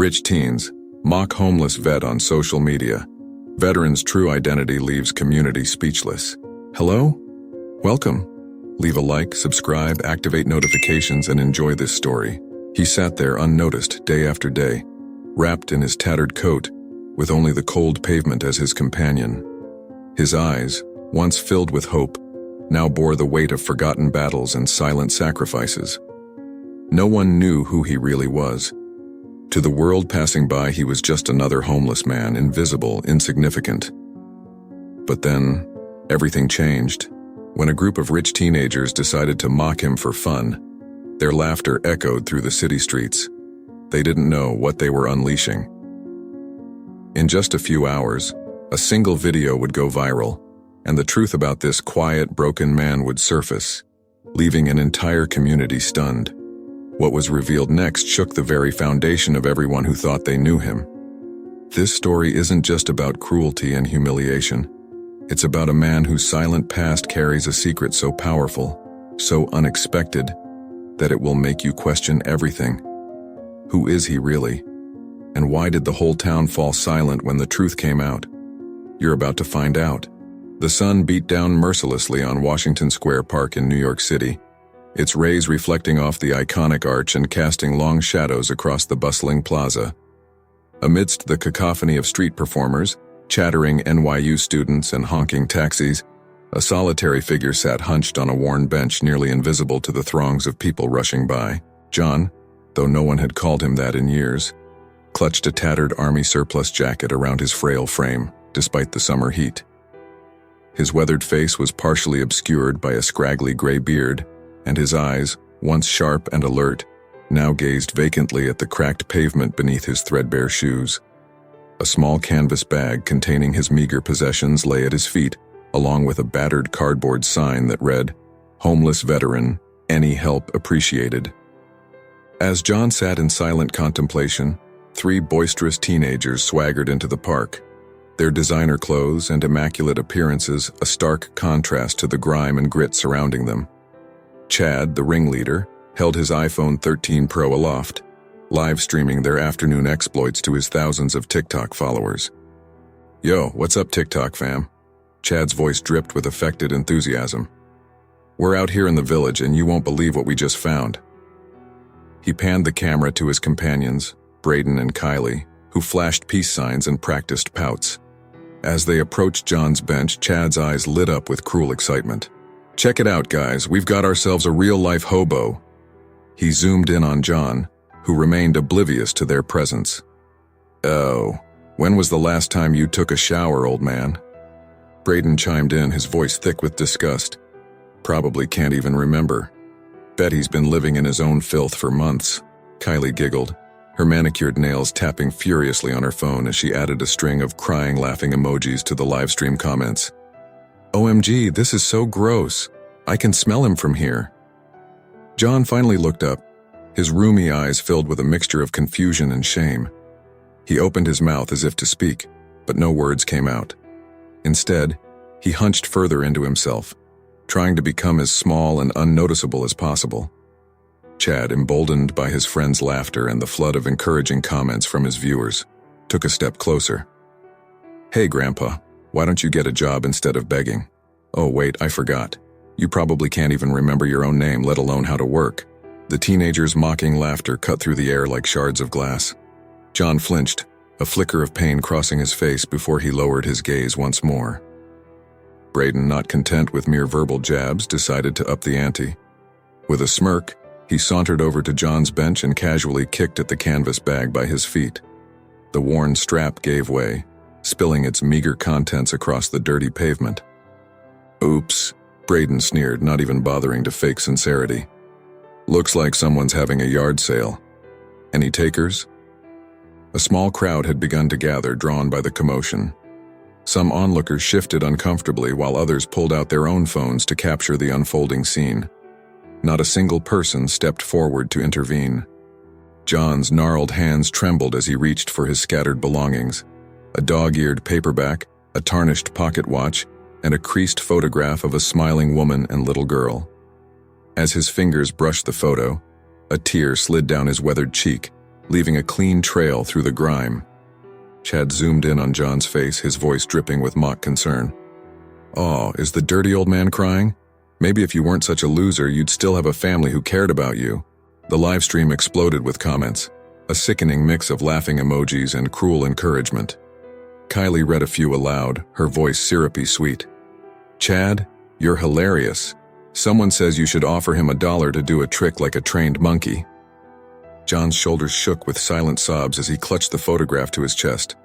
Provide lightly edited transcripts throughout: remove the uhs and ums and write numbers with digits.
Rich teens mock homeless vet on social media. Veteran's true identity leaves community speechless. Hello? Welcome. Leave a like, subscribe, activate notifications, and enjoy this story. He sat there unnoticed day after day, wrapped in his tattered coat, with only the cold pavement as his companion. His eyes, once filled with hope, now bore the weight of forgotten battles and silent sacrifices. No one knew who he really was. To the world passing by, he was just another homeless man, invisible, insignificant. But then, everything changed. When a group of rich teenagers decided to mock him for fun, their laughter echoed through the city streets. They didn't know what they were unleashing. In just a few hours, a single video would go viral, and the truth about this quiet, broken man would surface, leaving an entire community stunned. What was revealed next shook the very foundation of everyone who thought they knew him. This story isn't just about cruelty and humiliation. It's about a man whose silent past carries a secret so powerful, so unexpected, that it will make you question everything. Who is he really? And why did the whole town fall silent when the truth came out? You're about to find out. The sun beat down mercilessly on Washington Square Park in New York City, its rays reflecting off the iconic arch and casting long shadows across the bustling plaza. Amidst the cacophony of street performers, chattering NYU students, and honking taxis, a solitary figure sat hunched on a worn bench nearly invisible to the throngs of people rushing by. John, though no one had called him that in years, clutched a tattered army surplus jacket around his frail frame, despite the summer heat. His weathered face was partially obscured by a scraggly gray beard, and his eyes, once sharp and alert, now gazed vacantly at the cracked pavement beneath his threadbare shoes. A small canvas bag containing his meager possessions lay at his feet, along with a battered cardboard sign that read, "Homeless Veteran, any help appreciated." As John sat in silent contemplation, 3 boisterous teenagers swaggered into the park, their designer clothes and immaculate appearances a stark contrast to the grime and grit surrounding them. Chad, the ringleader, held his iPhone 13 Pro aloft, live streaming their afternoon exploits to his thousands of TikTok followers. "Yo, what's up, TikTok fam?" Chad's voice dripped with affected enthusiasm. "We're out here in the village and you won't believe what we just found." He panned the camera to his companions, Braden and Kylie, who flashed peace signs and practiced pouts. As they approached John's bench, Chad's eyes lit up with cruel excitement. "Check it out, guys, we've got ourselves a real-life hobo." He zoomed in on John, who remained oblivious to their presence. "Oh, when was the last time you took a shower, old man?" Braden chimed in, his voice thick with disgust. "Probably can't even remember. Bet he's been living in his own filth for months." Kylie giggled, her manicured nails tapping furiously on her phone as she added a string of crying, laughing emojis to the livestream comments. "OMG, this is so gross. I can smell him from here." John finally looked up, his roomy eyes filled with a mixture of confusion and shame. He opened his mouth as if to speak, but no words came out. Instead, he hunched further into himself, trying to become as small and unnoticeable as possible. Chad, emboldened by his friend's laughter and the flood of encouraging comments from his viewers, took a step closer. "Hey, Grandpa, why don't you get a job instead of begging? Oh, wait, I forgot. You probably can't even remember your own name, let alone how to work." The teenager's mocking laughter cut through the air like shards of glass. John flinched, a flicker of pain crossing his face before he lowered his gaze once more. Braden, not content with mere verbal jabs, decided to up the ante. With a smirk, he sauntered over to John's bench and casually kicked at the canvas bag by his feet. The worn strap gave way, spilling its meager contents across the dirty pavement. "Oops," Braden sneered, not even bothering to fake sincerity. "Looks like someone's having a yard sale. Any takers?" A small crowd had begun to gather, drawn by the commotion. Some onlookers shifted uncomfortably while others pulled out their own phones to capture the unfolding scene. Not a single person stepped forward to intervene. John's gnarled hands trembled as he reached for his scattered belongings, a dog-eared paperback, a tarnished pocket watch, and a creased photograph of a smiling woman and little girl. As his fingers brushed the photo, a tear slid down his weathered cheek, leaving a clean trail through the grime. Chad zoomed in on John's face, his voice dripping with mock concern. "Oh, is the dirty old man crying? Maybe if you weren't such a loser, you'd still have a family who cared about you." The live stream exploded with comments, a sickening mix of laughing emojis and cruel encouragement. Kylie read a few aloud, her voice syrupy sweet. "Chad, you're hilarious. Someone says you should offer him $1 to do a trick like a trained monkey." John's shoulders shook with silent sobs as he clutched the photograph to his chest.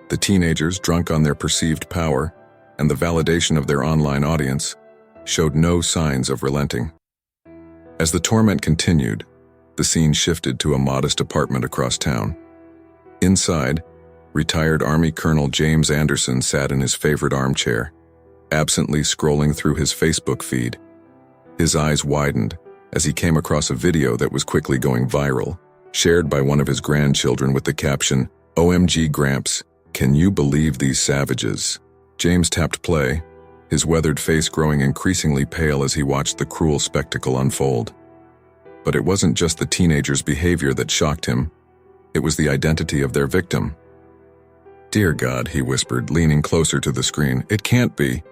The teenagers, drunk on their perceived power and the validation of their online audience, showed no signs of relenting. As the torment continued, the scene shifted to a modest apartment across town. Inside, retired Army Colonel James Anderson sat in his favorite armchair, absently scrolling through his Facebook feed. His eyes widened as he came across a video that was quickly going viral, shared by one of his grandchildren with the caption, "OMG Gramps, can you believe these savages?" James tapped play, his weathered face growing increasingly pale as he watched the cruel spectacle unfold. But it wasn't just the teenagers' behavior that shocked him, it was the identity of their victim. "Dear God," he whispered, leaning closer to the screen, "it can't be."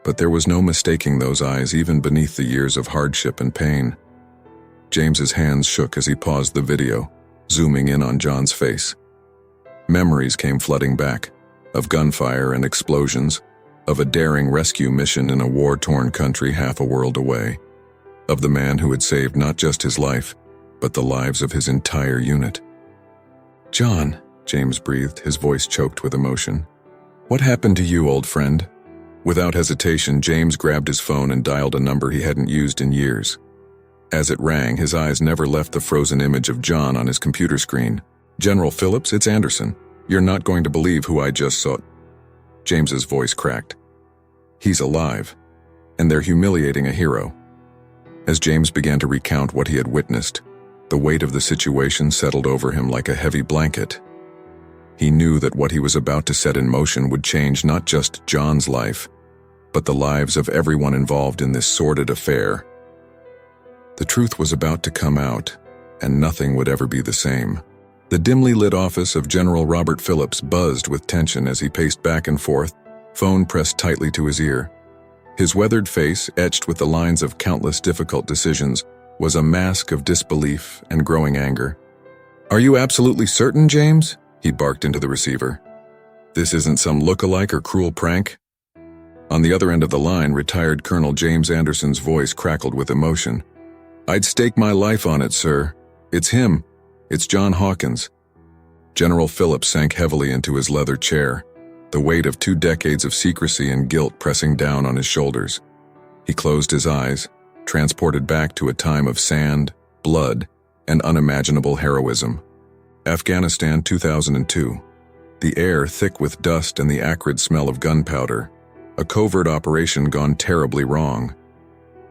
But there was no mistaking those eyes even beneath the years of hardship and pain. James's hands shook as he paused the video, zooming in on John's face. Memories came flooding back, of gunfire and explosions, of a daring rescue mission in a war-torn country half a world away, of the man who had saved not just his life, but the lives of his entire unit. "John," James breathed, his voice choked with emotion. "What happened to you, old friend?" Without hesitation, James grabbed his phone and dialed a number he hadn't used in years. As it rang, his eyes never left the frozen image of John on his computer screen. "General Phillips, it's Anderson. You're not going to believe who I just saw." James's voice cracked. "He's alive, and they're humiliating a hero." As James began to recount what he had witnessed, the weight of the situation settled over him like a heavy blanket. He knew that what he was about to set in motion would change not just John's life, but the lives of everyone involved in this sordid affair. The truth was about to come out, and nothing would ever be the same. The dimly lit office of General Robert Phillips buzzed with tension as he paced back and forth, phone pressed tightly to his ear. His weathered face, etched with the lines of countless difficult decisions, was a mask of disbelief and growing anger. "Are you absolutely certain, James?" he barked into the receiver. "This isn't some look-alike or cruel prank?" On the other end of the line, retired Colonel James Anderson's voice crackled with emotion. "I'd stake my life on it, sir. It's him. It's John Hawkins." General Phillips sank heavily into his leather chair, the weight of 2 decades of secrecy and guilt pressing down on his shoulders. He closed his eyes, transported back to a time of sand, blood, and unimaginable heroism. Afghanistan, 2002. The air thick with dust and the acrid smell of gunpowder. A covert operation gone terribly wrong.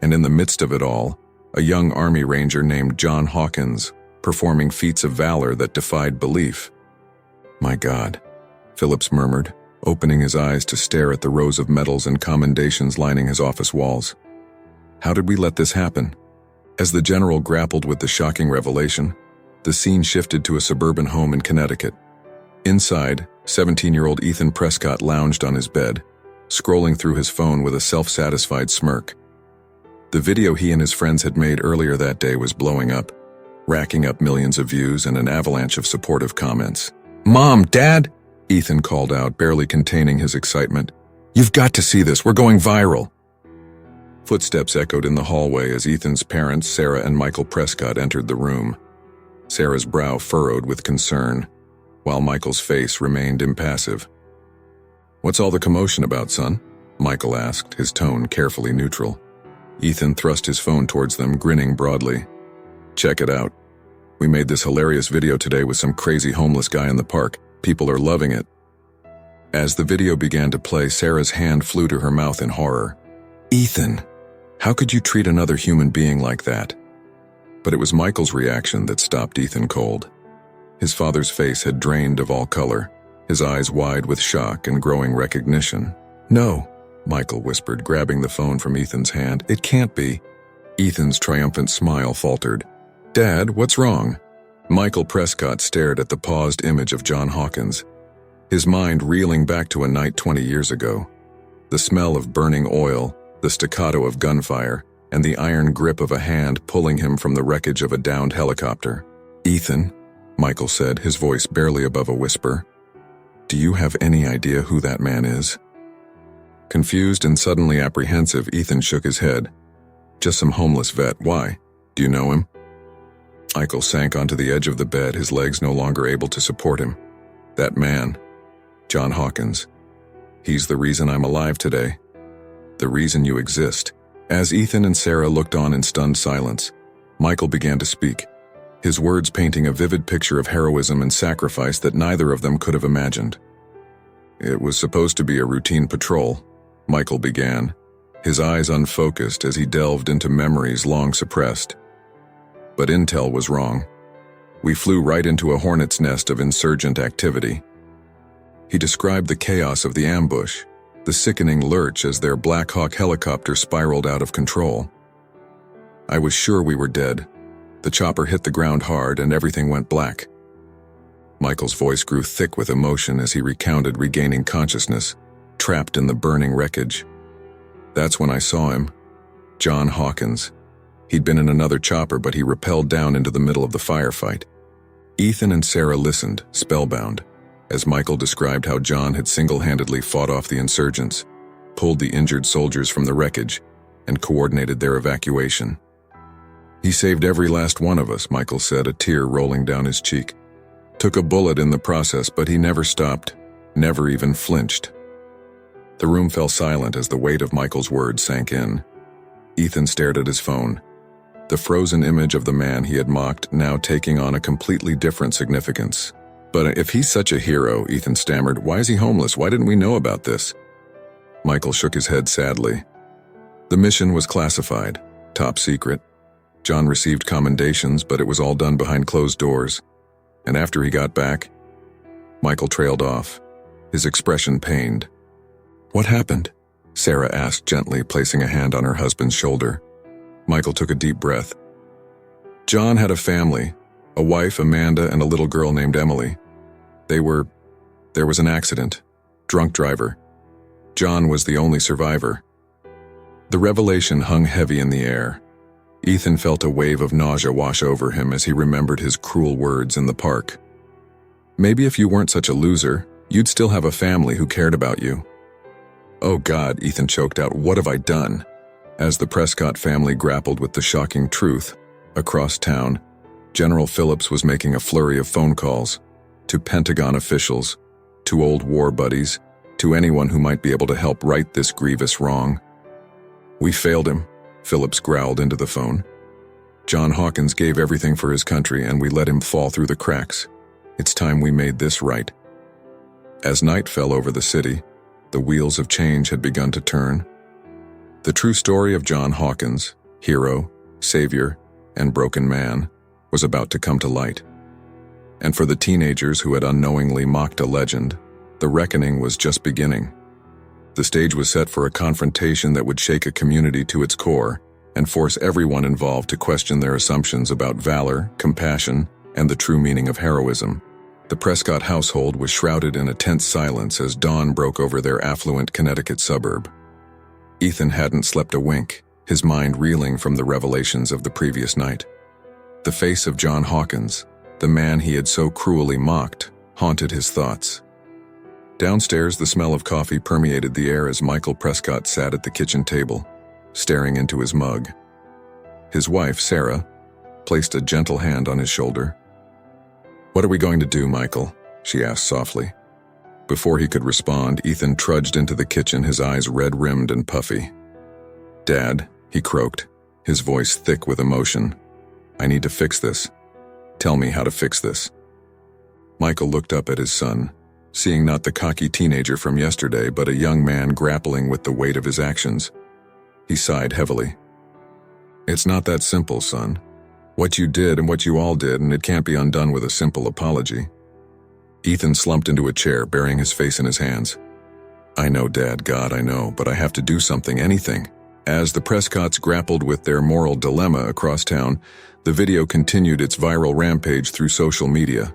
And in the midst of it all, a young Army Ranger named John Hawkins, performing feats of valor that defied belief. "My God," Phillips murmured, opening his eyes to stare at the rows of medals and commendations lining his office walls. How did we let this happen? As the general grappled with the shocking revelation, the scene shifted to a suburban home in Connecticut. Inside, 17-year-old Ethan Prescott lounged on his bed, scrolling through his phone with a self-satisfied smirk. The video he and his friends had made earlier that day was blowing up, racking up millions of views and an avalanche of supportive comments. "Mom, Dad!" Ethan called out, barely containing his excitement. "You've got to see this, we're going viral." Footsteps echoed in the hallway as Ethan's parents, Sarah and Michael Prescott, entered the room. Sarah's brow furrowed with concern, while Michael's face remained impassive. "What's all the commotion about, son?" Michael asked, his tone carefully neutral. Ethan thrust his phone towards them, grinning broadly. "Check it out. We made this hilarious video today with some crazy homeless guy in the park. People are loving it." As the video began to play, Sarah's hand flew to her mouth in horror. "Ethan, how could you treat another human being like that?" But it was Michael's reaction that stopped Ethan cold. His father's face had drained of all color, his eyes wide with shock and growing recognition. "No," Michael whispered, grabbing the phone from Ethan's hand. "It can't be." Ethan's triumphant smile faltered. "Dad, what's wrong?" Michael Prescott stared at the paused image of John Hawkins, his mind reeling back to a night 20 years ago. The smell of burning oil, the staccato of gunfire, and the iron grip of a hand pulling him from the wreckage of a downed helicopter. "Ethan," Michael said, his voice barely above a whisper, "do you have any idea who that man is?" Confused and suddenly apprehensive, Ethan shook his head. "Just some homeless vet. Why? Do you know him?" Michael sank onto the edge of the bed, his legs no longer able to support him. "That man, John Hawkins. He's the reason I'm alive today. The reason you exist." As Ethan and Sarah looked on in stunned silence, Michael began to speak, his words painting a vivid picture of heroism and sacrifice that neither of them could have imagined. "It was supposed to be a routine patrol," Michael began, his eyes unfocused as he delved into memories long suppressed. "But intel was wrong. We flew right into a hornet's nest of insurgent activity." He described the chaos of the ambush, the sickening lurch as their Black Hawk helicopter spiraled out of control. "I was sure we were dead. The chopper hit the ground hard and everything went black." Michael's voice grew thick with emotion as he recounted regaining consciousness, trapped in the burning wreckage. "That's when I saw him. John Hawkins. He'd been in another chopper, but he rappelled down into the middle of the firefight." Ethan and Sarah listened, spellbound, as Michael described how John had single-handedly fought off the insurgents, pulled the injured soldiers from the wreckage, and coordinated their evacuation. "He saved every last one of us," Michael said, a tear rolling down his cheek. "Took a bullet in the process, but he never stopped, never even flinched." The room fell silent as the weight of Michael's words sank in. Ethan stared at his phone, the frozen image of the man he had mocked now taking on a completely different significance. "But if he's such a hero," Ethan stammered, "why is he homeless? Why didn't we know about this?" Michael shook his head sadly. "The mission was classified, top secret. John received commendations, but it was all done behind closed doors. And after he got back..." Michael trailed off, his expression pained. "What happened?" Sarah asked gently, placing a hand on her husband's shoulder. Michael took a deep breath. "John had a family, a wife, Amanda, and a little girl named Emily. There was an accident. Drunk driver. John was the only survivor." The revelation hung heavy in the air. Ethan felt a wave of nausea wash over him as he remembered his cruel words in the park. "Maybe if you weren't such a loser, you'd still have a family who cared about you." "Oh God," Ethan choked out, "what have I done?" As the Prescott family grappled with the shocking truth, across town, General Phillips was making a flurry of phone calls, to Pentagon officials, to old war buddies, to anyone who might be able to help right this grievous wrong. "We failed him," Phillips growled into the phone. "John Hawkins gave everything for his country and we let him fall through the cracks. It's time we made this right." As night fell over the city, the wheels of change had begun to turn. The true story of John Hawkins, hero, savior, and broken man, was about to come to light. And for the teenagers who had unknowingly mocked a legend, the reckoning was just beginning. The stage was set for a confrontation that would shake a community to its core and force everyone involved to question their assumptions about valor, compassion, and the true meaning of heroism. The Prescott household was shrouded in a tense silence as dawn broke over their affluent Connecticut suburb. Ethan hadn't slept a wink, his mind reeling from the revelations of the previous night. The face of John Hawkins, the man he had so cruelly mocked, haunted his thoughts. Downstairs, the smell of coffee permeated the air as Michael Prescott sat at the kitchen table, staring into his mug. His wife, Sarah, placed a gentle hand on his shoulder. "What are we going to do, Michael?" she asked softly. Before he could respond, Ethan trudged into the kitchen, his eyes red-rimmed and puffy. "Dad," he croaked, his voice thick with emotion, "I need to fix this. Tell me how to fix this." Michael looked up at his son, seeing not the cocky teenager from yesterday, but a young man grappling with the weight of his actions. He sighed heavily. "It's not that simple, son. What you did and what you all did, and it can't be undone with a simple apology." Ethan slumped into a chair, burying his face in his hands. "I know, Dad, God, I know, but I have to do something, anything. As the Prescotts grappled with their moral dilemma across town, the video continued its viral rampage through social media.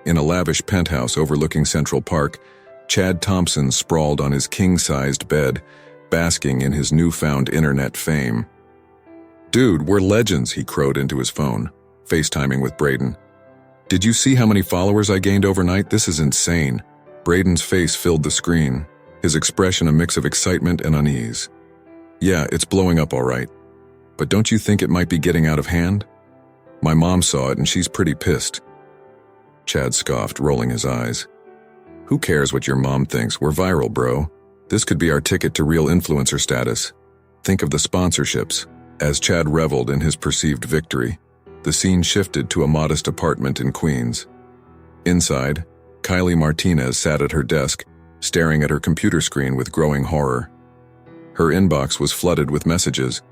In a lavish penthouse overlooking Central Park, Chad Thompson sprawled on his king-sized bed, basking in his newfound internet fame. "Dude, we're legends," he crowed into his phone, FaceTiming with Braden. "Did you see how many followers I gained overnight? This is insane." Braden's face filled the screen, his expression a mix of excitement and unease. "Yeah, it's blowing up all right. But don't you think it might be getting out of hand? My mom saw it and she's pretty pissed." Chad scoffed, rolling his eyes. "Who cares what your mom thinks? We're viral, bro. This could be our ticket to real influencer status. Think of the sponsorships." As Chad reveled in his perceived victory, the scene shifted to a modest apartment in Queens. Inside, Kylie Martinez sat at her desk, staring at her computer screen with growing horror. Her inbox was flooded with messages,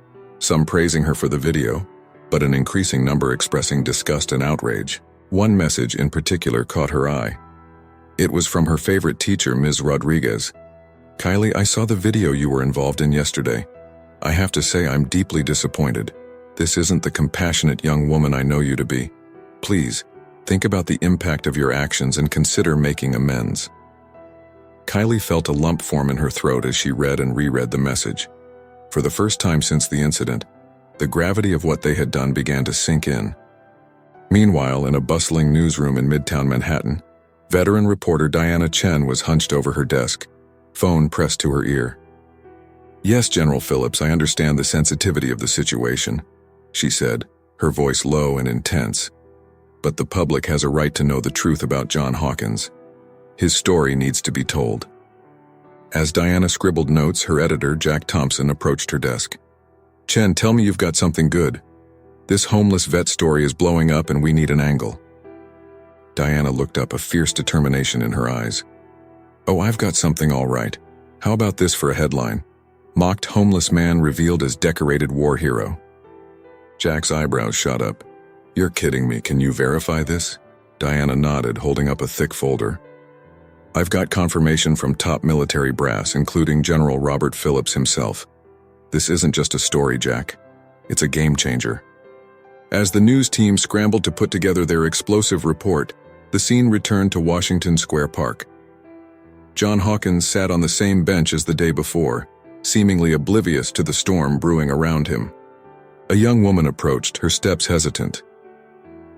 some praising her for the video, but an increasing number expressing disgust and outrage. One message in particular caught her eye. It was from her favorite teacher, Ms. Rodriguez. "Kylie, I saw the video you were involved in yesterday. I have to say I'm deeply disappointed. This isn't the compassionate young woman I know you to be. Please, think about the impact of your actions and consider making amends." Kylie felt a lump form in her throat as she read and reread the message. For the first time since the incident, the gravity of what they had done began to sink in. Meanwhile, in a bustling newsroom in Midtown Manhattan, veteran reporter Diana Chen was hunched over her desk, phone pressed to her ear. "Yes, General Phillips, I understand the sensitivity of the situation," she said, her voice low and intense. "But the public has a right to know the truth about John Hawkins. His story needs to be told." As Diana scribbled notes, her editor, Jack Thompson, approached her desk. "Chen, tell me you've got something good. This homeless vet story is blowing up and we need an angle." Diana looked up, a fierce determination in her eyes. "Oh, I've got something all right. How about this for a headline? Mocked homeless man revealed as decorated war hero." Jack's eyebrows shot up. "You're kidding me, can you verify this?" Diana nodded, holding up a thick folder. "I've got confirmation from top military brass, including General Robert Phillips himself. This isn't just a story, Jack. It's a game changer." As the news team scrambled to put together their explosive report, the scene returned to Washington Square Park. John Hawkins sat on the same bench as the day before, seemingly oblivious to the storm brewing around him. A young woman approached, her steps hesitant.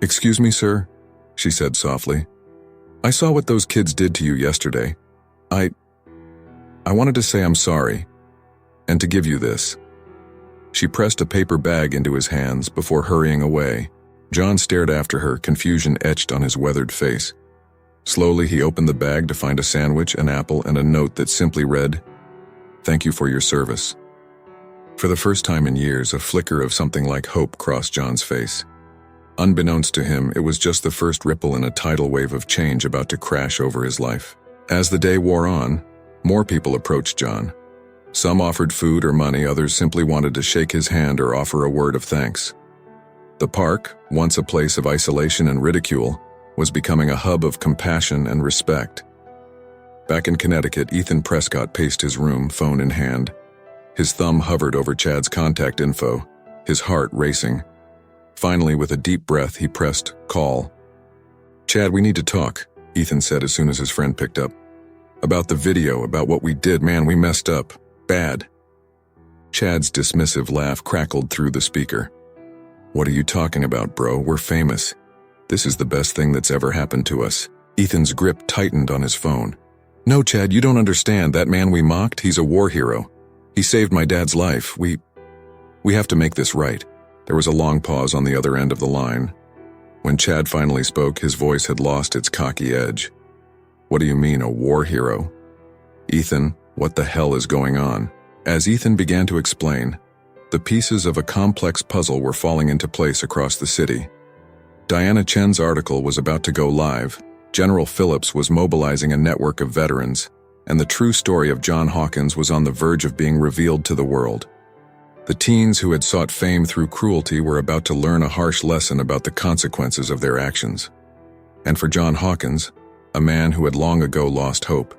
"Excuse me, sir," she said softly. "I saw what those kids did to you yesterday. I wanted to say I'm sorry, and to give you this." She pressed a paper bag into his hands before hurrying away. John stared after her, confusion etched on his weathered face. Slowly, he opened the bag to find a sandwich, an apple, and a note that simply read, "Thank you for your service." For the first time in years, a flicker of something like hope crossed John's face. Unbeknownst to him, it was just the first ripple in a tidal wave of change about to crash over his life. As the day wore on, more people approached John. Some offered food or money, others simply wanted to shake his hand or offer a word of thanks. The park, once a place of isolation and ridicule, was becoming a hub of compassion and respect. Back in Connecticut, Ethan Prescott paced his room, phone in hand. His thumb hovered over Chad's contact info, his heart racing. Finally, with a deep breath, he pressed call. "Chad, we need to talk," Ethan said as soon as his friend picked up. "About the video, about what we did, man, we messed up. Bad." Chad's dismissive laugh crackled through the speaker. "What are you talking about, bro? We're famous. This is the best thing that's ever happened to us." Ethan's grip tightened on his phone. "No, Chad, you don't understand. That man we mocked, he's a war hero. He saved my dad's life. We have to make this right." There was a long pause on the other end of the line. When Chad finally spoke, his voice had lost its cocky edge. "What do you mean, a war hero?" "Ethan, what the hell is going on?" As Ethan began to explain, the pieces of a complex puzzle were falling into place across the city. Diana Chen's article was about to go live. General Phillips was mobilizing a network of veterans, and the true story of John Hawkins was on the verge of being revealed to the world. The teens who had sought fame through cruelty were about to learn a harsh lesson about the consequences of their actions. And for John Hawkins, a man who had long ago lost hope,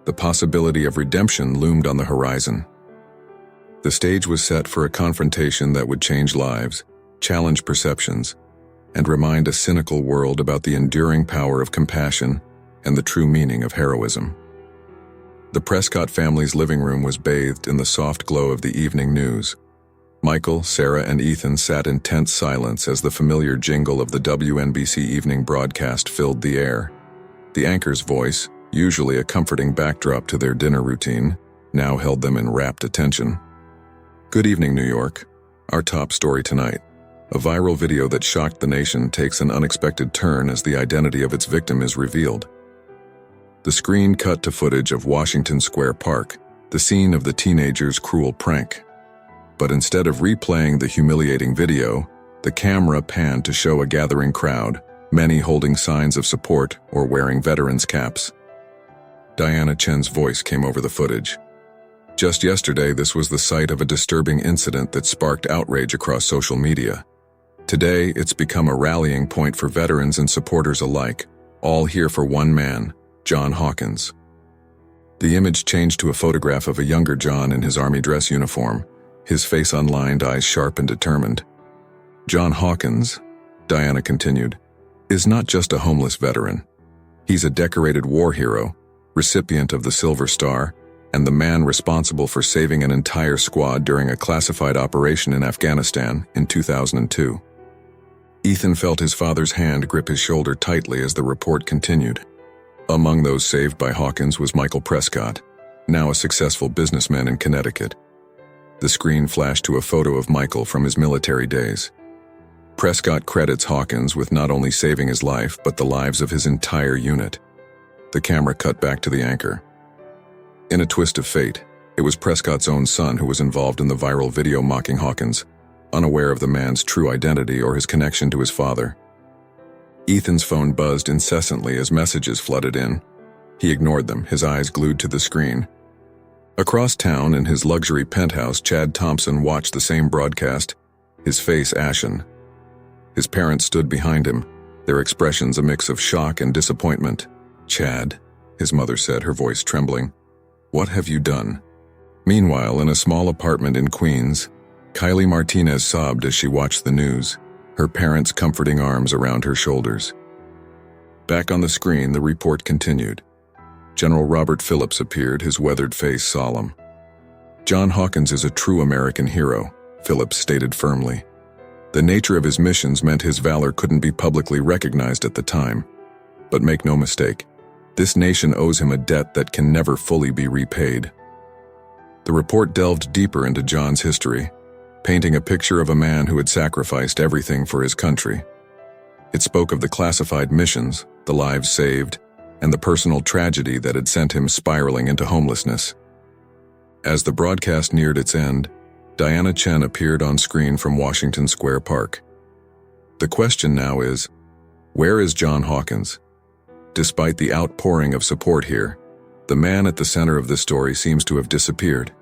the possibility of redemption loomed on the horizon. The stage was set for a confrontation that would change lives, challenge perceptions, and remind a cynical world about the enduring power of compassion and the true meaning of heroism. The Prescott family's living room was bathed in the soft glow of the evening news. Michael, Sarah, and Ethan sat in tense silence as the familiar jingle of the WNBC evening broadcast filled the air. The anchor's voice, usually a comforting backdrop to their dinner routine, now held them in rapt attention. Good evening, New York. Our top story tonight. A viral video that shocked the nation takes an unexpected turn as the identity of its victim is revealed. The screen cut to footage of Washington Square Park, the scene of the teenager's cruel prank. But instead of replaying the humiliating video, the camera panned to show a gathering crowd, many holding signs of support or wearing veterans' caps. Diana Chen's voice came over the footage. Just yesterday, this was the site of a disturbing incident that sparked outrage across social media. Today, it's become a rallying point for veterans and supporters alike, all here for one man, John Hawkins. The image changed to a photograph of a younger John in his army dress uniform, his face unlined, eyes sharp and determined. John Hawkins, Diana continued, is not just a homeless veteran. He's a decorated war hero, recipient of the Silver Star, and the man responsible for saving an entire squad during a classified operation in Afghanistan in 2002. Ethan felt his father's hand grip his shoulder tightly as the report continued. Among those saved by Hawkins was Michael Prescott, now a successful businessman in Connecticut. The screen flashed to a photo of Michael from his military days. Prescott credits Hawkins with not only saving his life, but the lives of his entire unit. The camera cut back to the anchor. In a twist of fate, it was Prescott's own son who was involved in the viral video mocking Hawkins, unaware of the man's true identity or his connection to his father. Ethan's phone buzzed incessantly as messages flooded in. He ignored them, his eyes glued to the screen. Across town, in his luxury penthouse, Chad Thompson watched the same broadcast, his face ashen. His parents stood behind him, their expressions a mix of shock and disappointment. "Chad," his mother said, her voice trembling, "what have you done?" Meanwhile, in a small apartment in Queens, Kylie Martinez sobbed as she watched the news, her parents' comforting arms around her shoulders. Back on the screen, the report continued. General Robert Phillips appeared, his weathered face solemn. "John Hawkins is a true American hero," Phillips stated firmly. The nature of his missions meant his valor couldn't be publicly recognized at the time. But make no mistake, this nation owes him a debt that can never fully be repaid. The report delved deeper into John's history, painting a picture of a man who had sacrificed everything for his country. It spoke of the classified missions, the lives saved, and the personal tragedy that had sent him spiraling into homelessness. As the broadcast neared its end, Diana Chen appeared on screen from Washington Square Park. The question now is, where is John Hawkins? Despite the outpouring of support here, the man at the center of this story seems to have disappeared.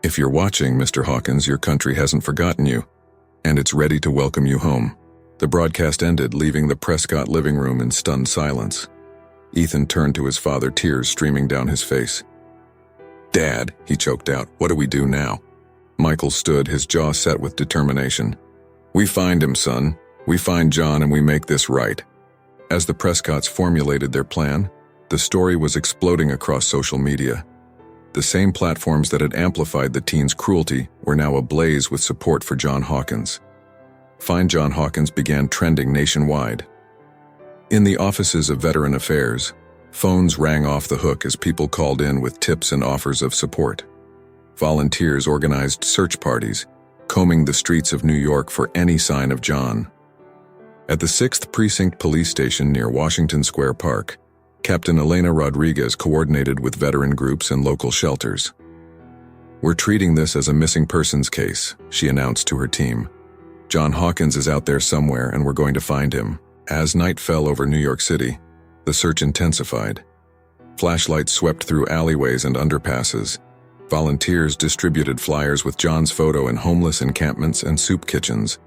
If you're watching, Mr. Hawkins, your country hasn't forgotten you, and it's ready to welcome you home. The broadcast ended, leaving the Prescott living room in stunned silence. Ethan turned to his father, tears streaming down his face. "Dad," he choked out, "what do we do now?" Michael stood, his jaw set with determination. "We find him, son. We find John and we make this right." As the Prescotts formulated their plan, the story was exploding across social media. The same platforms that had amplified the teen's cruelty were now ablaze with support for John Hawkins. Find John Hawkins began trending nationwide. In the offices of Veteran Affairs, phones rang off the hook as people called in with tips and offers of support. Volunteers organized search parties, combing the streets of New York for any sign of John. At the 6th Precinct Police Station near Washington Square Park, Captain Elena Rodriguez coordinated with veteran groups and local shelters. "We're treating this as a missing persons case," she announced to her team. "John Hawkins is out there somewhere and we're going to find him." As night fell over New York City, the search intensified. Flashlights swept through alleyways and underpasses. Volunteers distributed flyers with John's photo in homeless encampments and soup kitchens.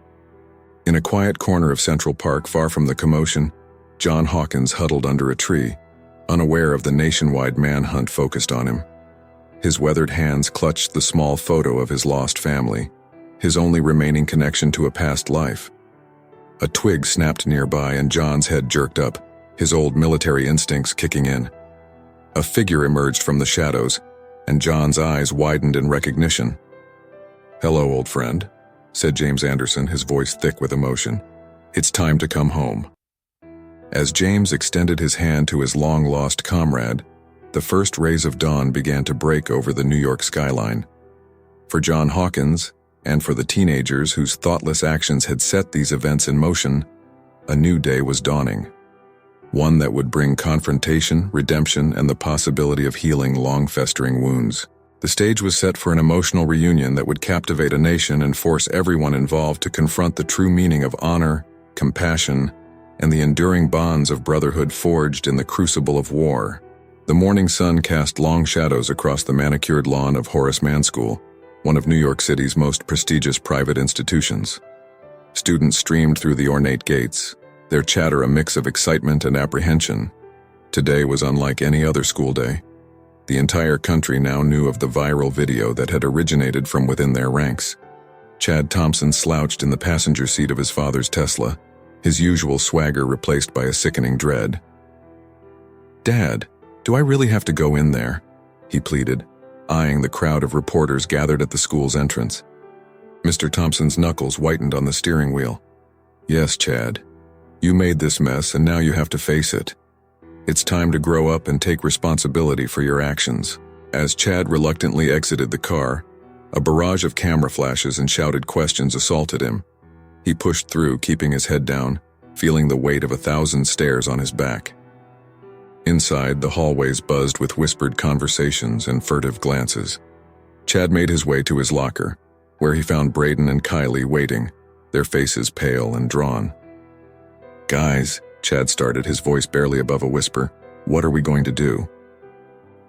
In a quiet corner of Central Park, far from the commotion, John Hawkins huddled under a tree, unaware of the nationwide manhunt focused on him. His weathered hands clutched the small photo of his lost family, his only remaining connection to a past life. A twig snapped nearby and John's head jerked up, his old military instincts kicking in. A figure emerged from the shadows, and John's eyes widened in recognition. "Hello, old friend," said James Anderson, his voice thick with emotion. "It's time to come home." As James extended his hand to his long-lost comrade, the first rays of dawn began to break over the New York skyline. For John Hawkins, and for the teenagers whose thoughtless actions had set these events in motion, a new day was dawning. One that would bring confrontation, redemption, and the possibility of healing long-festering wounds. The stage was set for an emotional reunion that would captivate a nation and force everyone involved to confront the true meaning of honor, compassion, and the enduring bonds of brotherhood forged in the crucible of war. The morning sun cast long shadows across the manicured lawn of Horace Mann School, one of New York City's most prestigious private institutions. Students streamed through the ornate gates, their chatter a mix of excitement and apprehension. Today was unlike any other school day. The entire country now knew of the viral video that had originated from within their ranks. Chad Thompson slouched in the passenger seat of his father's Tesla, his usual swagger replaced by a sickening dread. "Dad, do I really have to go in there?" he pleaded, eyeing the crowd of reporters gathered at the school's entrance. Mr. Thompson's knuckles whitened on the steering wheel. "Yes, Chad. You made this mess and now you have to face it. It's time to grow up and take responsibility for your actions." As Chad reluctantly exited the car, a barrage of camera flashes and shouted questions assaulted him. He pushed through, keeping his head down, feeling the weight of 1,000 stares on his back. Inside, the hallways buzzed with whispered conversations and furtive glances. Chad made his way to his locker, where he found Braden and Kylie waiting, their faces pale and drawn. "Guys," Chad started, his voice barely above a whisper, "what are we going to do?"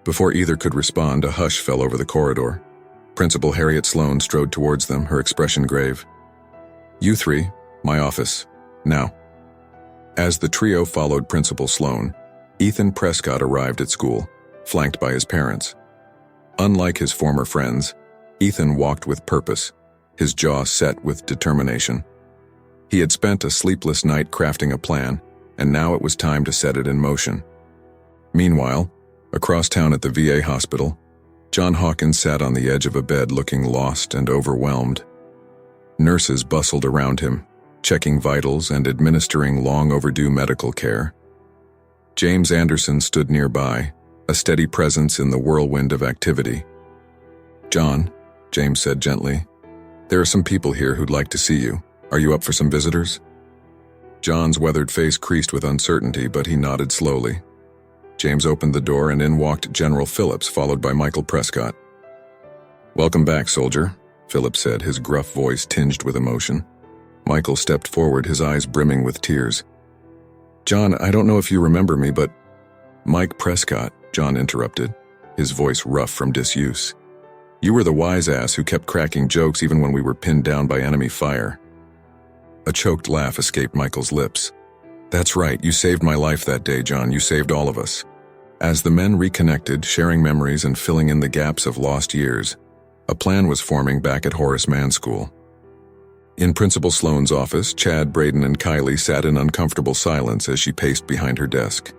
Before either could respond, a hush fell over the corridor. Principal Harriet Sloan strode towards them, her expression grave. "You three, my office, now." As the trio followed Principal Sloan, Ethan Prescott arrived at school, flanked by his parents. Unlike his former friends, Ethan walked with purpose, his jaw set with determination. He had spent a sleepless night crafting a plan, and now it was time to set it in motion. Meanwhile, across town at the VA hospital, John Hawkins sat on the edge of a bed looking lost and overwhelmed. Nurses bustled around him, checking vitals and administering long-overdue medical care. James Anderson stood nearby, a steady presence in the whirlwind of activity. "John," James said gently, "there are some people here who'd like to see you. Are you up for some visitors?" John's weathered face creased with uncertainty, but he nodded slowly. James opened the door and in walked General Phillips, followed by Michael Prescott. "Welcome back, soldier," Phillips said, his gruff voice tinged with emotion. Michael stepped forward, his eyes brimming with tears. "John, I don't know if you remember me, but—" "Mike Prescott," John interrupted, his voice rough from disuse. "You were the wise ass who kept cracking jokes even when we were pinned down by enemy fire." A choked laugh escaped Michael's lips. "That's right, you saved my life that day, John, you saved all of us." As the men reconnected, sharing memories and filling in the gaps of lost years, a plan was forming back at Horace Mann School. In Principal Sloan's office, Chad, Braden, and Kylie sat in uncomfortable silence as she paced behind her desk.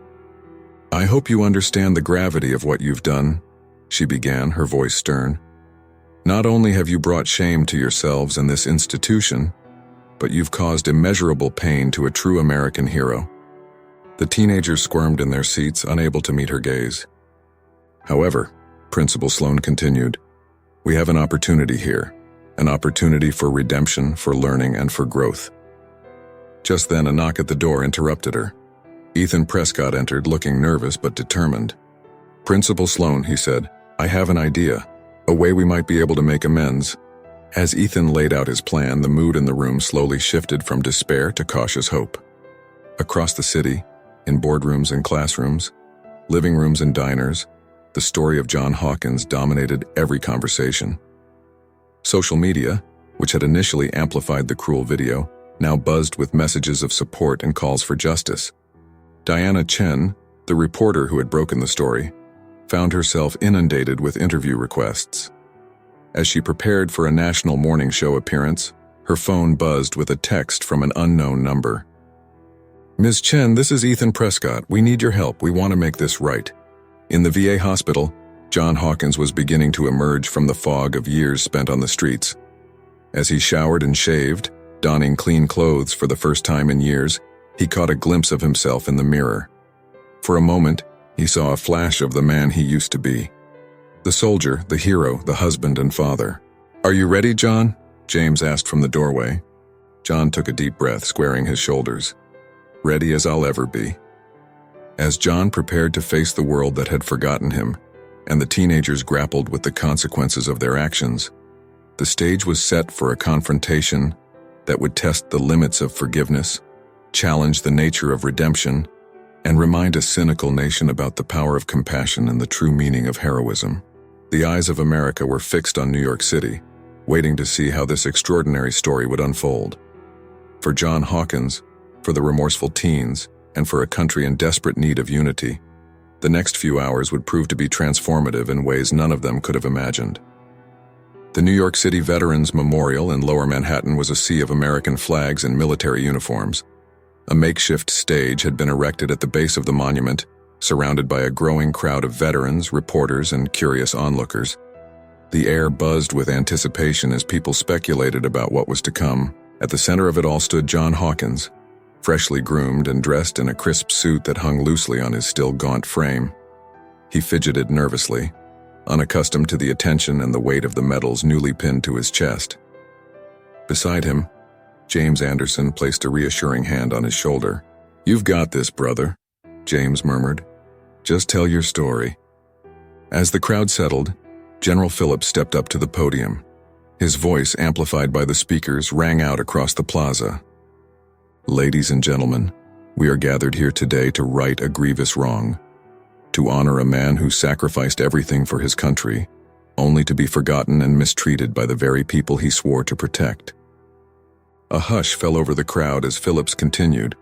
"I hope you understand the gravity of what you've done," she began, her voice stern. "Not only have you brought shame to yourselves and this institution, but you've caused immeasurable pain to a true American hero." The teenagers squirmed in their seats, unable to meet her gaze. "However," Principal Sloan continued, "we have an opportunity here. An opportunity for redemption, for learning, and for growth." Just then, a knock at the door interrupted her. Ethan Prescott entered, looking nervous but determined. "Principal Sloan," he said, "I have an idea, a way we might be able to make amends." As Ethan laid out his plan, the mood in the room slowly shifted from despair to cautious hope. Across the city, in boardrooms and classrooms, living rooms and diners, the story of John Hawkins dominated every conversation. Social media, which had initially amplified the cruel video, now buzzed with messages of support and calls for justice. Diana Chen, the reporter who had broken the story, found herself inundated with interview requests. As she prepared for a national morning show appearance, her phone buzzed with a text from an unknown number. "Ms. Chen, this is Ethan Prescott. We need your help. We want to make this right." In the VA hospital, John Hawkins was beginning to emerge from the fog of years spent on the streets. As he showered and shaved, donning clean clothes for the first time in years, he caught a glimpse of himself in the mirror. For a moment, he saw a flash of the man he used to be. The soldier, the hero, the husband and father. "Are you ready, John?" James asked from the doorway. John took a deep breath, squaring his shoulders. "Ready as I'll ever be." As John prepared to face the world that had forgotten him, and the teenagers grappled with the consequences of their actions, the stage was set for a confrontation that would test the limits of forgiveness, challenge the nature of redemption, and remind a cynical nation about the power of compassion and the true meaning of heroism. The eyes of America were fixed on New York City, waiting to see how this extraordinary story would unfold. For John Hawkins, for the remorseful teens, and for a country in desperate need of unity, the next few hours would prove to be transformative in ways none of them could have imagined. The New York City Veterans Memorial in Lower Manhattan was a sea of American flags and military uniforms. A makeshift stage had been erected at the base of the monument, surrounded by a growing crowd of veterans, reporters, and curious onlookers. The air buzzed with anticipation as people speculated about what was to come. At the center of it all stood John Hawkins, freshly groomed and dressed in a crisp suit that hung loosely on his still gaunt frame. He fidgeted nervously, unaccustomed to the attention and the weight of the medals newly pinned to his chest. Beside him, James Anderson placed a reassuring hand on his shoulder. "You've got this, brother," James murmured. "Just tell your story." As the crowd settled, General Phillips stepped up to the podium. His voice, amplified by the speakers, rang out across the plaza. "Ladies and gentlemen, we are gathered here today to right a grievous wrong, to honor a man who sacrificed everything for his country, only to be forgotten and mistreated by the very people he swore to protect." A hush fell over the crowd as Phillips continued,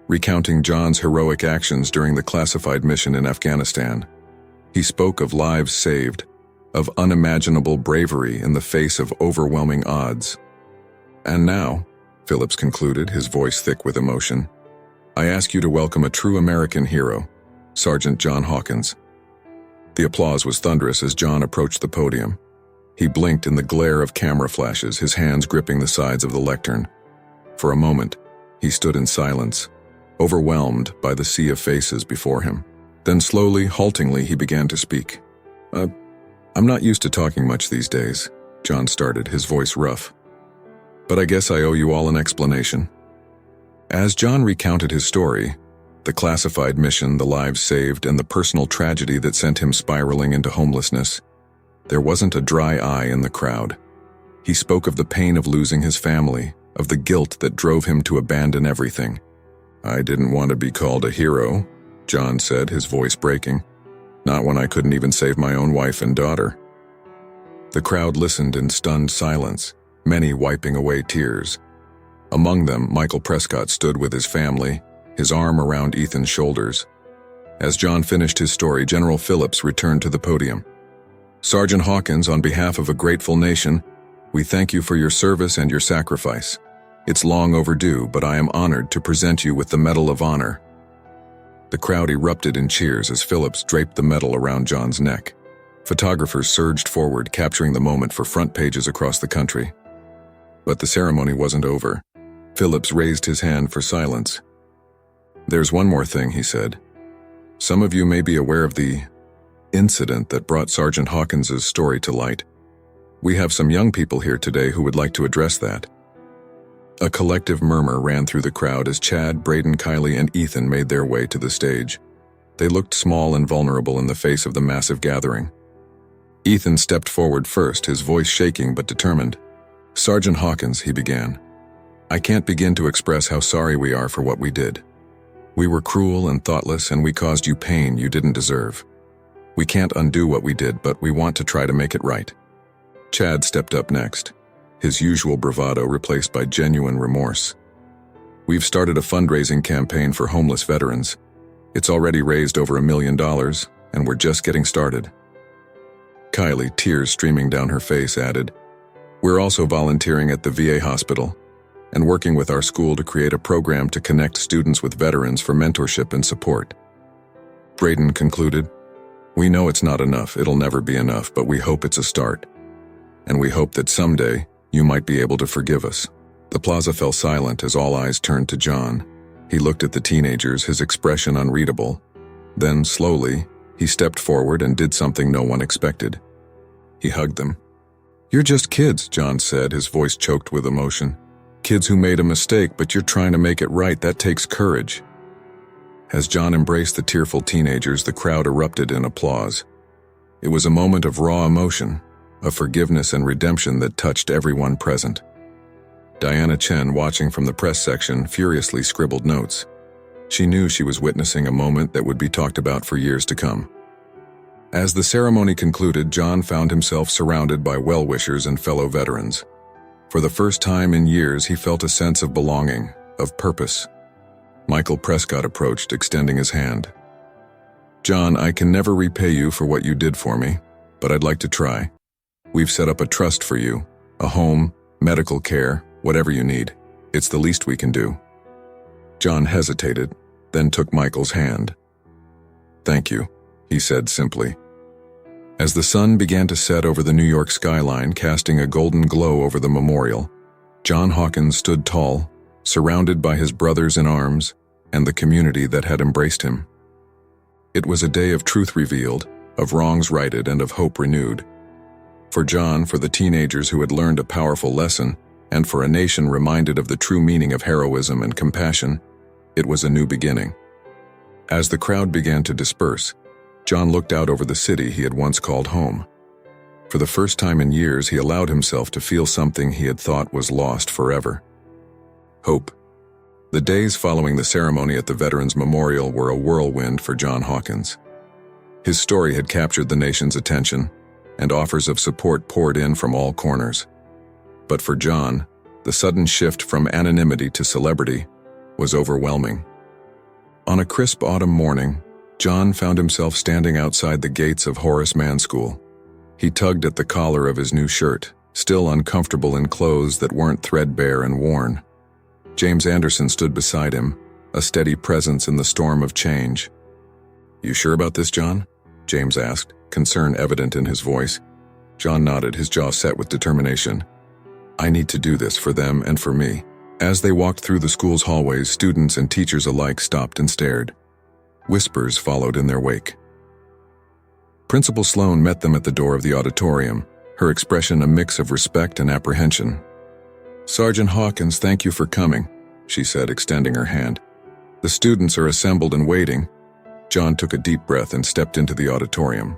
recounting John's heroic actions during the classified mission in Afghanistan. He spoke of lives saved, of unimaginable bravery in the face of overwhelming odds. "And now," Phillips concluded, his voice thick with emotion, "I ask you to welcome a true American hero, Sergeant John Hawkins." The applause was thunderous as John approached the podium. He blinked in the glare of camera flashes, his hands gripping the sides of the lectern. For a moment, he stood in silence, overwhelmed by the sea of faces before him. Then slowly, haltingly, he began to speak. I'm not used to talking much these days," John started, his voice rough. "But I guess I owe you all an explanation." As John recounted his story, the classified mission, the lives saved, and the personal tragedy that sent him spiraling into homelessness, there wasn't a dry eye in the crowd. He spoke of the pain of losing his family, of the guilt that drove him to abandon everything. "I didn't want to be called a hero," John said, his voice breaking. "Not when I couldn't even save my own wife and daughter." The crowd listened in stunned silence, many wiping away tears. Among them, Michael Prescott stood with his family, his arm around Ethan's shoulders. As John finished his story, General Phillips returned to the podium. "Sergeant Hawkins, on behalf of a grateful nation, we thank you for your service and your sacrifice. It's long overdue, but I am honored to present you with the Medal of Honor." The crowd erupted in cheers as Phillips draped the medal around John's neck. Photographers surged forward, capturing the moment for front pages across the country. But the ceremony wasn't over. Phillips raised his hand for silence. "There's one more thing," he said. "Some of you may be aware of the incident that brought Sergeant Hawkins's story to light. We have some young people here today who would like to address that." A collective murmur ran through the crowd as Chad, Braden, Kylie, and Ethan made their way to the stage. They looked small and vulnerable in the face of the massive gathering. Ethan stepped forward first, his voice shaking but determined. "Sergeant Hawkins," he began, "I can't begin to express how sorry we are for what we did. We were cruel and thoughtless, and we caused you pain you didn't deserve. We can't undo what we did, but we want to try to make it right." Chad stepped up next, his usual bravado replaced by genuine remorse. "We've started a fundraising campaign for homeless veterans. It's already raised over $1 million, and we're just getting started." Kylie, tears streaming down her face, added, "We're also volunteering at the VA hospital and working with our school to create a program to connect students with veterans for mentorship and support." Braden concluded, "We know it's not enough, it'll never be enough, but we hope it's a start. And we hope that someday you might be able to forgive us." The plaza fell silent as all eyes turned to John. He looked at the teenagers, his expression unreadable. Then, slowly, he stepped forward and did something no one expected. He hugged them. "You're just kids," John said, his voice choked with emotion. "Kids who made a mistake, but you're trying to make it right. That takes courage." As John embraced the tearful teenagers, the crowd erupted in applause. It was a moment of raw emotion, of forgiveness and redemption that touched everyone present. Diana Chen, watching from the press section, furiously scribbled notes. She knew she was witnessing a moment that would be talked about for years to come. As the ceremony concluded, John found himself surrounded by well-wishers and fellow veterans. For the first time in years, he felt a sense of belonging, of purpose. Michael Prescott approached, extending his hand. "John, I can never repay you for what you did for me, but I'd like to try. We've set up a trust for you, a home, medical care, whatever you need. It's the least we can do." John hesitated, then took Michael's hand. "Thank you," he said simply. As the sun began to set over the New York skyline, casting a golden glow over the memorial, John Hawkins stood tall, surrounded by his brothers in arms and the community that had embraced him. It was a day of truth revealed, of wrongs righted, and of hope renewed. For John, for the teenagers who had learned a powerful lesson, and for a nation reminded of the true meaning of heroism and compassion, it was a new beginning. As the crowd began to disperse, John looked out over the city he had once called home. For the first time in years, he allowed himself to feel something he had thought was lost forever. Hope. The days following the ceremony at the Veterans Memorial were a whirlwind for John Hawkins. His story had captured the nation's attention, and offers of support poured in from all corners. But for John, the sudden shift from anonymity to celebrity was overwhelming. On a crisp autumn morning, John found himself standing outside the gates of Horace Mann School. He tugged at the collar of his new shirt, still uncomfortable in clothes that weren't threadbare and worn. James Anderson stood beside him, a steady presence in the storm of change. "You sure about this, John?" James asked, concern evident in his voice. John nodded, his jaw set with determination. "I need to do this for them and for me." As they walked through the school's hallways, students and teachers alike stopped and stared. Whispers followed in their wake. Principal Sloan met them at the door of the auditorium, her expression a mix of respect and apprehension. "Sergeant Hawkins, thank you for coming," she said, extending her hand. "The students are assembled and waiting." John took a deep breath and stepped into the auditorium.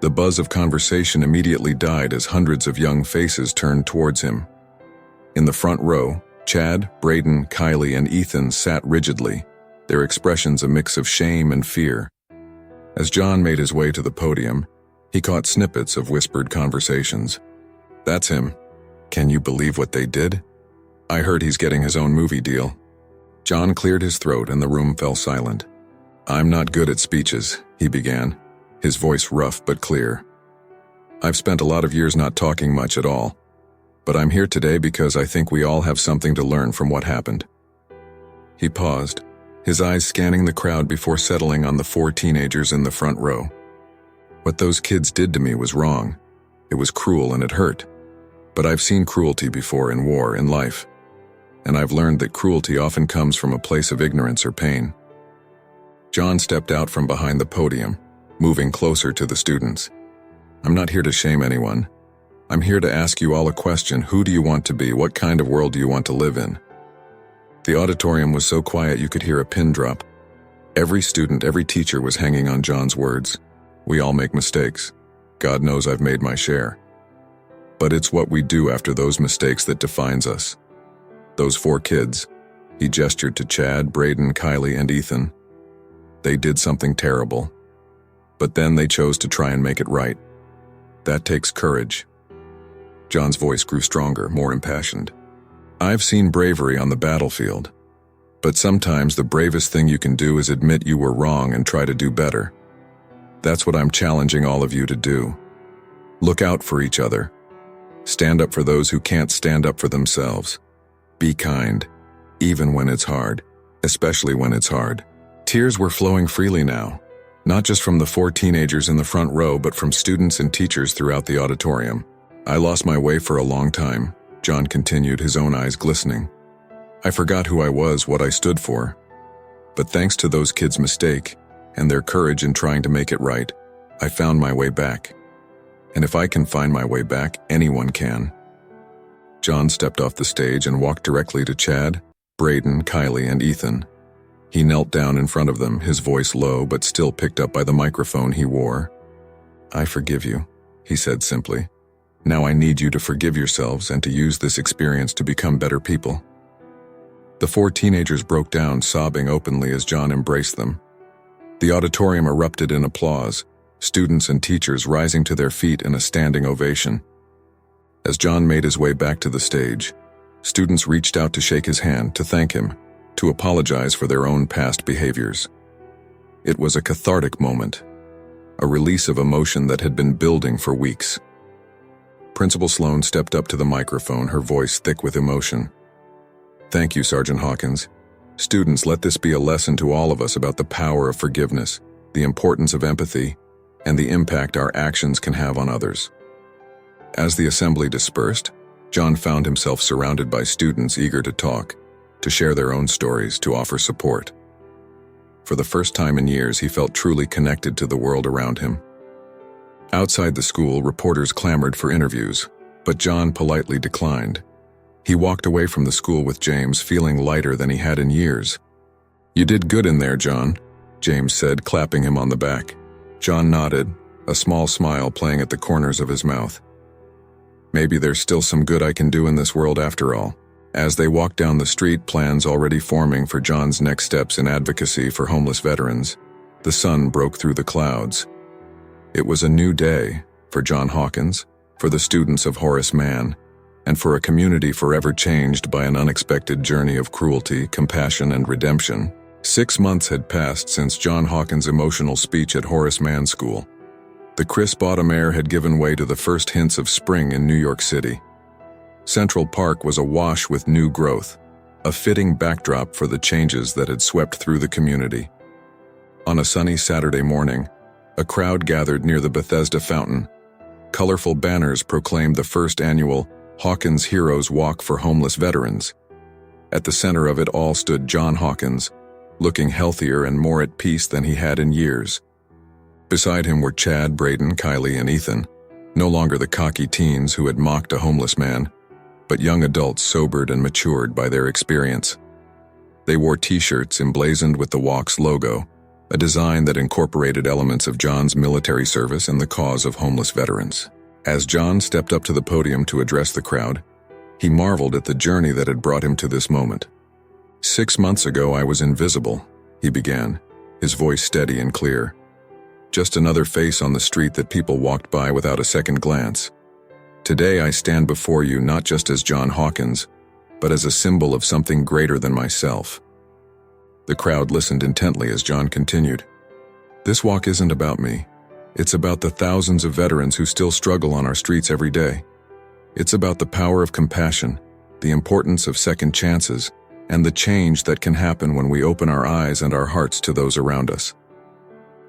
The buzz of conversation immediately died as hundreds of young faces turned towards him. In the front row, Chad, Braden, Kylie, and Ethan sat rigidly, their expressions a mix of shame and fear. As John made his way to the podium, he caught snippets of whispered conversations. "That's him. Can you believe what they did? I heard he's getting his own movie deal." John cleared his throat and the room fell silent. "I'm not good at speeches," he began, his voice rough but clear. "I've spent a lot of years not talking much at all. But I'm here today because I think we all have something to learn from what happened." He paused, his eyes scanning the crowd before settling on the 4 teenagers in the front row. "What those kids did to me was wrong. It was cruel and it hurt. But I've seen cruelty before in war, in life. And I've learned that cruelty often comes from a place of ignorance or pain." John stepped out from behind the podium, moving closer to the students. "I'm not here to shame anyone. I'm here to ask you all a question. Who do you want to be? What kind of world do you want to live in?" The auditorium was so quiet you could hear a pin drop. Every student, every teacher was hanging on John's words. "We all make mistakes. God knows I've made my share. But it's what we do after those mistakes that defines us. Those 4 kids," he gestured to Chad, Braden, Kylie, and Ethan. "They did something terrible. But then they chose to try and make it right. That takes courage." John's voice grew stronger, more impassioned. "I've seen bravery on the battlefield. But sometimes the bravest thing you can do is admit you were wrong and try to do better." That's what I'm challenging all of you to do. Look out for each other. Stand up for those who can't stand up for themselves. Be kind, even when it's hard, especially when it's hard. Tears were flowing freely now, not just from the 4 teenagers in the front row, but from students and teachers throughout the auditorium. I lost my way for a long time, John continued, his own eyes glistening. I forgot who I was, what I stood for. But thanks to those kids' mistake and their courage in trying to make it right, I found my way back. And if I can find my way back, anyone can. John stepped off the stage and walked directly to Chad, Braden, Kylie, and Ethan. He knelt down in front of them, his voice low but still picked up by the microphone he wore. I forgive you, he said simply. Now I need you to forgive yourselves and to use this experience to become better people. The 4 teenagers broke down, sobbing openly as John embraced them. The auditorium erupted in applause, students and teachers rising to their feet in a standing ovation. As John made his way back to the stage, students reached out to shake his hand, to thank him, to apologize for their own past behaviors. It was a cathartic moment, a release of emotion that had been building for weeks. Principal Sloan stepped up to the microphone, her voice thick with emotion. Thank you, Sergeant Hawkins. Students, let this be a lesson to all of us about the power of forgiveness, the importance of empathy, and the impact our actions can have on others. As the assembly dispersed, John found himself surrounded by students eager to talk, to share their own stories, to offer support. For the first time in years, he felt truly connected to the world around him. Outside the school, reporters clamored for interviews, but John politely declined. He walked away from the school with James, feeling lighter than he had in years. You did good in there, John, James said, clapping him on the back. John nodded, a small smile playing at the corners of his mouth. Maybe there's still some good I can do in this world after all. As they walked down the street, plans already forming for John's next steps in advocacy for homeless veterans, the sun broke through the clouds. It was a new day for John Hawkins, for the students of Horace Mann, and for a community forever changed by an unexpected journey of cruelty, compassion, and redemption. 6 months had passed since John Hawkins' emotional speech at Horace Mann School. The crisp autumn air had given way to the first hints of spring in New York City. Central Park was awash with new growth, a fitting backdrop for the changes that had swept through the community. On a sunny Saturday morning, a crowd gathered near the Bethesda fountain. Colorful banners proclaimed the first annual Hawkins Heroes Walk for Homeless Veterans. At the center of it all stood John Hawkins, looking healthier and more at peace than he had in years. Beside him were Chad, Braden, Kylie, and Ethan, no longer the cocky teens who had mocked a homeless man, but young adults sobered and matured by their experience. They wore t-shirts emblazoned with the Walk's logo, a design that incorporated elements of John's military service and the cause of homeless veterans. As John stepped up to the podium to address the crowd, he marveled at the journey that had brought him to this moment. 6 months ago I was invisible, he began, his voice steady and clear. Just another face on the street that people walked by without a second glance. Today I stand before you not just as John Hawkins, but as a symbol of something greater than myself. The crowd listened intently as John continued. This walk isn't about me. It's about the thousands of veterans who still struggle on our streets every day. It's about the power of compassion, the importance of second chances, and the change that can happen when we open our eyes and our hearts to those around us.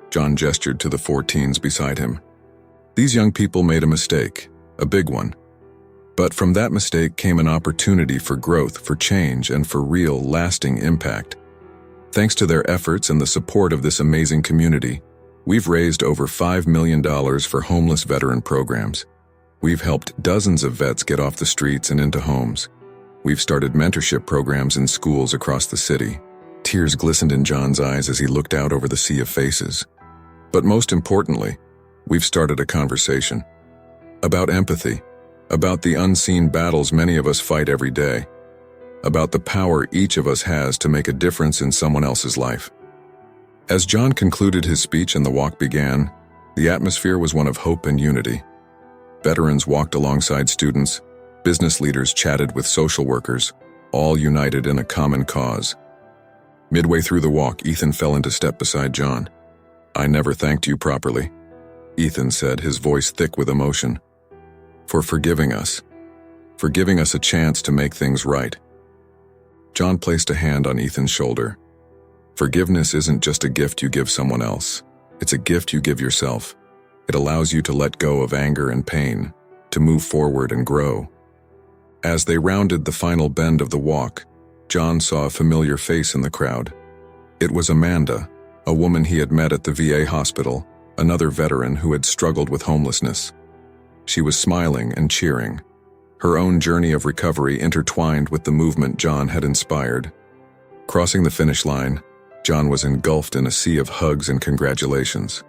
John gestured to the 4 teens beside him. These young people made a mistake, a big one. But from that mistake came an opportunity for growth, for change, and for real, lasting impact. Thanks to their efforts and the support of this amazing community, we've raised over $5 million for homeless veteran programs. We've helped dozens of vets get off the streets and into homes. We've started mentorship programs in schools across the city. Tears glistened in John's eyes as he looked out over the sea of faces. But most importantly, we've started a conversation about empathy, about the unseen battles many of us fight every day, about the power each of us has to make a difference in someone else's life. As John concluded his speech and the walk began, the atmosphere was one of hope and unity. Veterans walked alongside students, business leaders chatted with social workers, all united in a common cause. Midway through the walk, Ethan fell into step beside John. I never thanked you properly, Ethan said, his voice thick with emotion. For forgiving us a chance to make things right. John placed a hand on Ethan's shoulder. Forgiveness isn't just a gift you give someone else. It's a gift you give yourself. It allows you to let go of anger and pain, to move forward and grow. As they rounded the final bend of the walk, John saw a familiar face in the crowd. It was Amanda, a woman he had met at the VA hospital, another veteran who had struggled with homelessness. She was smiling and cheering, her own journey of recovery intertwined with the movement John had inspired. Crossing the finish line, John was engulfed in a sea of hugs and congratulations.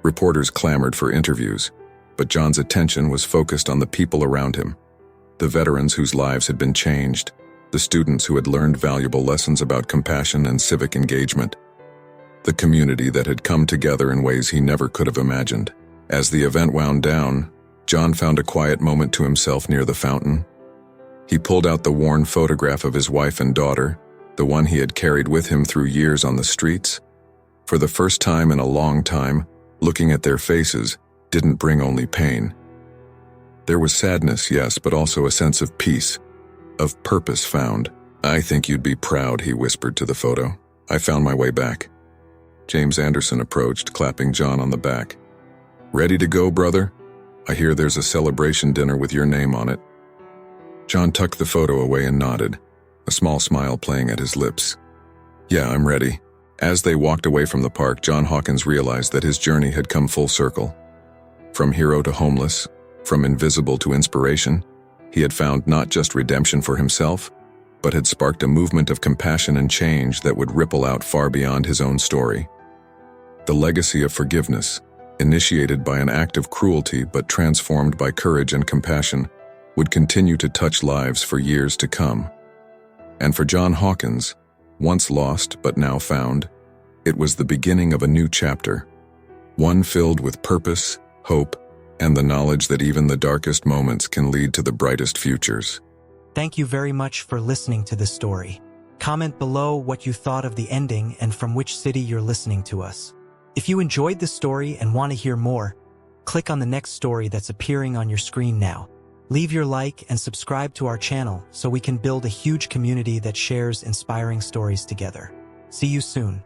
Reporters clamored for interviews, but John's attention was focused on the people around him, the veterans whose lives had been changed, the students who had learned valuable lessons about compassion and civic engagement, the community that had come together in ways he never could have imagined. As the event wound down, John found a quiet moment to himself near the fountain. He pulled out the worn photograph of his wife and daughter, the one he had carried with him through years on the streets. For the first time in a long time, looking at their faces didn't bring only pain. There was sadness, yes, but also a sense of peace, of purpose found. I think you'd be proud, he whispered to the photo. I found my way back. James Anderson approached, clapping John on the back. Ready to go, brother? I hear there's a celebration dinner with your name on it. John tucked the photo away and nodded, a small smile playing at his lips. Yeah, I'm ready. As they walked away from the park, John Hawkins realized that his journey had come full circle. From hero to homeless, from invisible to inspiration, he had found not just redemption for himself, but had sparked a movement of compassion and change that would ripple out far beyond his own story. The legacy of forgiveness, initiated by an act of cruelty but transformed by courage and compassion, would continue to touch lives for years to come. And for John Hawkins, once lost but now found, it was the beginning of a new chapter, one filled with purpose, hope, and the knowledge that even the darkest moments can lead to the brightest futures. Thank you very much for listening to this story. Comment below what you thought of the ending and from which city you're listening to us. If you enjoyed the story and want to hear more, click on the next story that's appearing on your screen now. Leave your like and subscribe to our channel so we can build a huge community that shares inspiring stories together. See you soon.